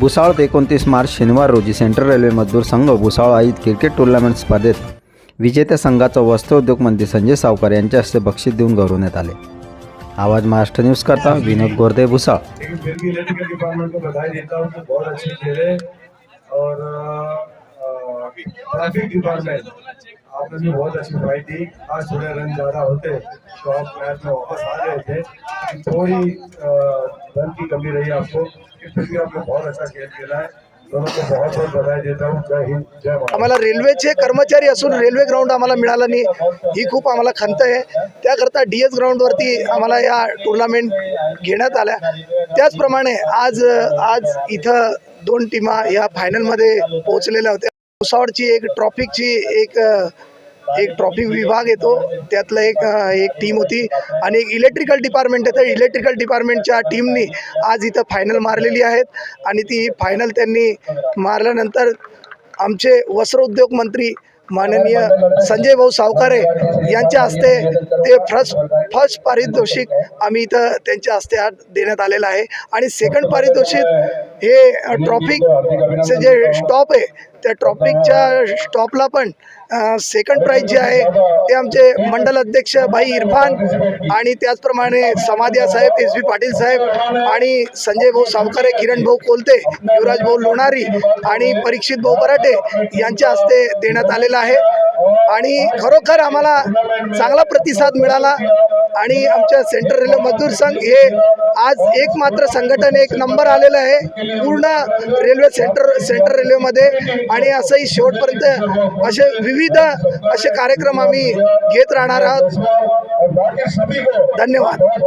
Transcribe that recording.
भुसावळ 29 मार्च शनिवार रोजी central railway मजदूर संघ भुसावळ आयोजित क्रिकेट टूर्नामेंट स्पर्धेत विजेत्या संघाचा वस्त्रोद्योग मंत्री संजय सावकार यांच्या हस्ते बक्षीस देऊन गौरवण्यात आले। आवाज महाराष्ट्र न्यूज करता विनोद गोरदे भुसावळ। ट्रैफिक डिपार्टमेंट आपने भी बहुत अच्छी फाइट दी। आज थोड़े रन ज़्यादा होते तो आप मैच में वापस आ गए थे। थोड़ी रन की कमी रही आपको, फिर भी आपने बहुत अच्छा खेल खेला है। दोनों को बहुत बहुत बधाई देता हूँ। जय हिंद, जय भारत। आम्हाला रेल्वेचे कर्मचारी असून रेल्वे ग्राउंड आम्हाला मिळाला नाही, ही खूप आम्हाला खंत आहे। त्याकरता DS ग्राउंडवरती आम्हाला या टूर्नामेंट घेण्यात आल्या। त्याचप्रमाणे आज इथं 2 टीमा या फायनलमध्ये पोहोचलेल्या होत्या। भुसावळची एक ट्रॉफिक विभाग येतो, त्यातलं एक टीम होती आणि एक इलेक्ट्रिकल डिपार्टमेंट येतं। इलेक्ट्रिकल डिपार्टमेंटच्या टीमनी आज इथं फायनल मारलेली आहेत आणि ती फायनल त्यांनी मारल्यानंतर आमचे वस्त्रोद्योग मंत्री माननीय संजय भाऊ सावकारे यांच्या हस्ते ते फर्स्ट पारितोषिक आम्ही इथं त्यांच्या हस्ते आज देण्यात आलेलं आहे। आणि सेकंड पारितोषिक हे ट्रॉफिकचे जे स्टॉप आहे त्या ट्रॉफिकच्या स्टॉपला पण सेकंड प्राइज जे आहे ते आमचे मंडल अध्यक्ष भाई इरफान आणि त्याचप्रमाणे समाधिया साहेब, SB पाटील साहेब आणि संजय भाऊ सावकारे, किरण भाऊ कोलते, युवराज भाऊ लोणारी आणि परीक्षित भाऊ बराटे यांच्या हस्ते देण्यात आलेला आहे। आणि खरोखर आम्हाला चांगला प्रतिसाद मिळाला आणि आमच्या सेंट्रल रेल्वे मजदूर संघ हे आज एकमात्र संघटन एक नंबर आलेलं आहे पूर्ण रेल्वे सेंट्रल रेल्वेमध्ये। आणि असंही शेवटपर्यंत असे विविध असे कार्यक्रम आम्ही घेत राहणार आहोत। धन्यवाद।